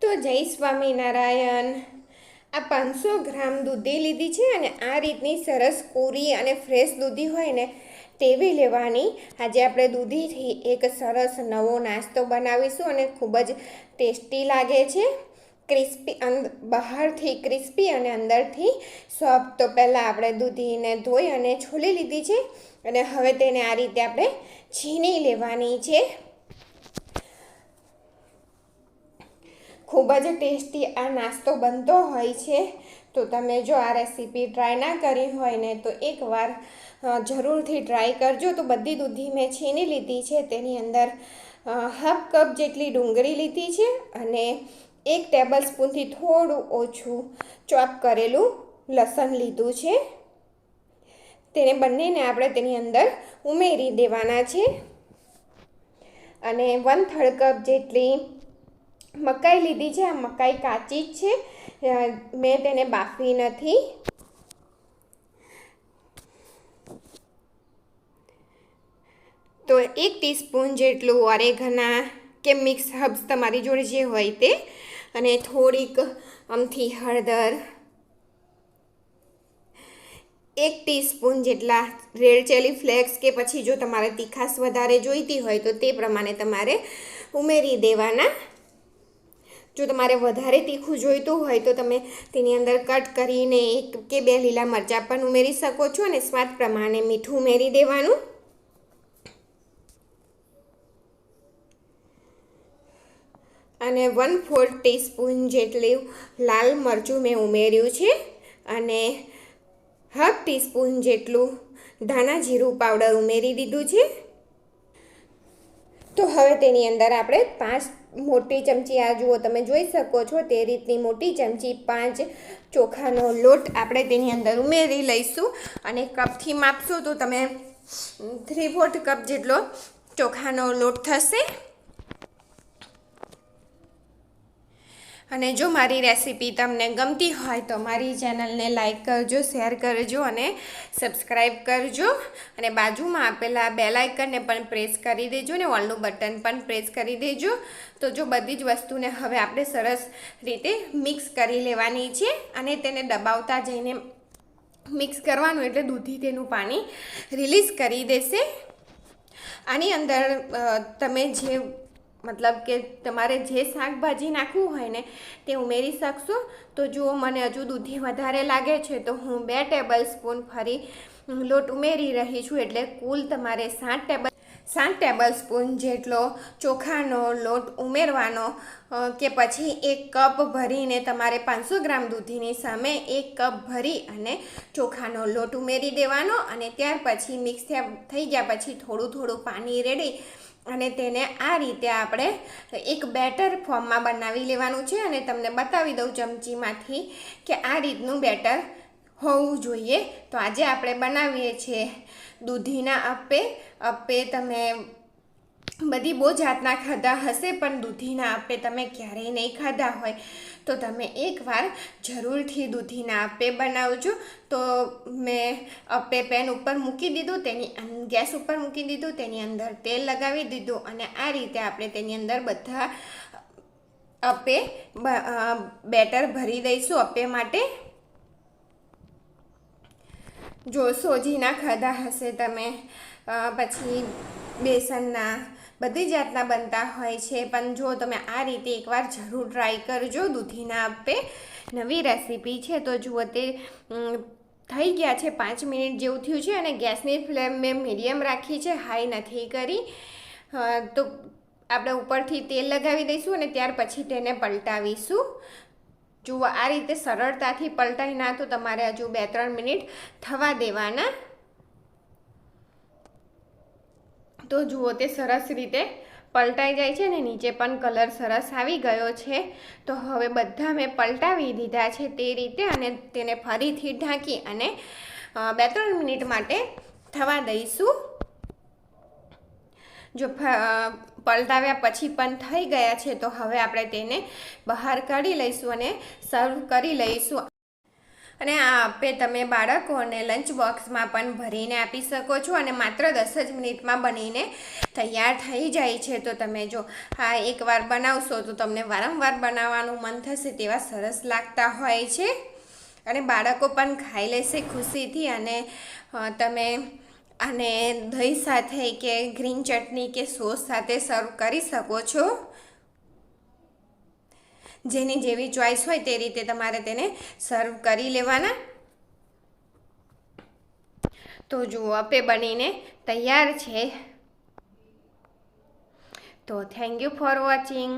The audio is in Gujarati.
તો જય સ્વામિનારાયણ। આ 500 ગ્રામ દૂધી લીધી છે અને આ રીતની સરસ કોરી અને ફ્રેશ દૂધી હોય ને તેવી લેવાની। આજે આપણે દૂધીથી એક સરસ નવો નાસ્તો બનાવીશું અને ખૂબ જ ટેસ્ટી લાગે છે, ક્રિસ્પી, બહારથી ક્રિસ્પી અને અંદરથી સોફ્ટ। તો પહેલાં આપણે દૂધીને ધોઈ અને છોલી લીધી છે અને હવે તેને આ રીતે આપણે છીણી લેવાની છે। ખૂબ જ ટેસ્ટી આ નાસ્તો બનતો હોય છે। તો તમે જો આ રેસીપી ટ્રાય ના કરી હોય ને તો એકવાર જરૂરથી ટ્રાય કરજો। તો બધી દૂધી મેં છીણી લીધી છે, તેની અંદર હાફ કપ જેટલી ડુંગળી લીધી છે અને 1 ટેબલ સ્પૂનથી થોડું ઓછું ચોપ કરેલું લસણ લીધું છે। તેને બંનેને આપણે તેની અંદર ઉમેરી દેવાના છે અને 1/3 કપ જેટલી મકાઈ લીધી છે। આ મકાઈ કાચી જ છે, મેં તેને બાફી નથી। તો 1 ટીસ્પૂન જેટલું ઓરેગના કે મિક્સ હર્બ્સ તમારી જોડે જે હોય તે, અને થોડીક અમથી હળદર, 1 ટીસ્પૂન જેટલા રેડ ચીલી ફ્લેક્સ, કે પછી જો તમારે તીખાશ વધારે જોઈતી હોય તો તે પ્રમાણે તમારે ઉમેરી દેવાના। જો તમારે વધારે તીખું જોઈતું હોય તો તમે તેની અંદર કટ કરીને 1 કે 2 લીલા મરચાં પણ ઉમેરી શકો છો અને સ્વાદ પ્રમાણે મીઠું ઉમેરી દેવાનું। અને 1/4 ટીસ્પૂન જેટલું લાલ મરચું મેં ઉમેર્યું છે અને હાફ ટીસ્પૂન જેટલું ધાણા જીરું પાવડર ઉમેરી દીધું છે। તો હવે તેની અંદર આપણે 5 મોટી ચમચી, આ જુઓ તમે જોઈ શકો છો તે રીતની મોટી ચમચી 5 ચોખાનો લોટ આપણે તેની અંદર ઉમેરી લઈશું અને કપથી માપશો તો તમે 3/4 કપ જેટલો ચોખાનો લોટ થશે। અને જો મારી રેસીપી તમને ગમતી હોય તો મારી ચેનલને લાઈક કરજો, શેર કરજો અને સબસ્ક્રાઈબ કરજો અને બાજુમાં આપેલા બેલ આઇકનને પણ પ્રેસ કરી દેજો ને ઓલનું બટન પણ પ્રેસ કરી દેજો। તો જો બધી જ વસ્તુને હવે આપણે સરસ રીતે મિક્સ કરી લેવાની છે અને તેને દબાવતા જઈને મિક્સ કરવાનું, એટલે દૂધી તેનું પાણી રિલીઝ કરી દેશે। આની અંદર તમે જે મતલબ કે તમારે જે શાકભાજી નાખવું હોય ને તે ઉમેરી શકશો। તો જુઓ મને હજુ દૂધી વધારે લાગે છે તો હું 2 ટેબલ સ્પૂન ફરી લોટ ઉમેરી રહી છું, એટલે કુલ તમારે 7 ટેબલ સ્પૂન જેટલો ચોખાનો લોટ ઉમેરવાનો, કે પછી 1 કપ ભરીને તમારે 500 ગ્રામ દૂધીની સામે 1 કપ ભરી અને ચોખાનો લોટ ઉમેરી દેવાનો અને ત્યાર પછી મિક્સ થઈ ગયા પછી થોડું પાણી રેડી અને તેને આ રીતે આપણે એક બેટર ફોર્મમાં બનાવી લેવાનું છે અને તમને બતાવી દઉં ચમચીમાંથી કે આ રીતનું બેટર હોવું જોઈએ। તો આજે આપણે બનાવીએ છીએ દૂધીના અપ્પે। તમે બધી બહુ જાતના ખાધા હશે પણ દૂધીના અપ્પે તમે ક્યારેય નહીં ખાધા હોય તો તમે એકવાર જરૂરથી દૂધીના અપ્પે બનાવજો। તો મેં અપ્પે પેન ઉપર મૂકી દીધું, ગેસ ઉપર મૂકી દીધું, તેની અંદર તેલ લગાવી દીધું અને આ રીતે આપણે તેની અંદર બધા અપ્પે બેટર ભરી દઈશું અપ્પે માટે। જો સોજીના ખાધા હશે તમે, પછી બેસનના, બધી જાતના બનતા હોય છે, પણ જો તમે આ રીતે એકવાર જરૂર ટ્રાય કરજો દૂધીના અપ્પે। નવી રેસીપી છે તો જુઓ તે થઈ ગયા છે, 5 મિનિટ જેવું થયું છે અને ગેસની ફ્લેમ મેં મીડિયમ રાખી છે, હાઈ નથી કરી। તો આપણે ઉપરથી તેલ લગાવી દઈશું અને ત્યાર પછી તેને પલટાવીશું। જુઓ આ રીતે સરળતાથી પલટાઈ ના તો તમારે હજુ 2-3 મિનિટ થવા દેવાના। તો જુઓ તે સરસ રીતે પલટાઈ જાય છે ને નીચે પણ કલર સરસ આવી ગયો છે। તો હવે બધા મેં પલટાવી દીધા છે તે રીતે અને તેને ફરીથી ઢાંકી અને 2-3 મિનિટ માટે થવા દઈશું। જો પલટાવ્યા પછી પણ થઈ ગયા છે તો હવે આપણે તેને બહાર કાઢી લઈશું અને સર્વ કરી લઈશું। અને આ આપે તમે બાળકોને લંચ બોક્સમાં પણ ભરીને આપી શકો છો અને માત્ર 10 જ મિનિટમાં બનીને તૈયાર થઈ જાય છે. તો તમે જો આ એકવાર બનાવશો તો તમને વારંવાર બનાવવાનું મન થશે તેવા સરસ લાગતા હોય છે અને બાળકો પણ ખાઈ લેશે ખુશીથી. અને તમે આને દહીં સાથે કે ગ્રીન ચટણી કે સોસ સાથે સર્વ કરી શકો છો. જેની જેવી ચોઈસ હોય તે રીતે તમારે તેને સર્વ કરી લેવાના. તો જુઓ આપે બનીને તૈયાર છે. તો થેન્ક યુ ફોર વોચિંગ.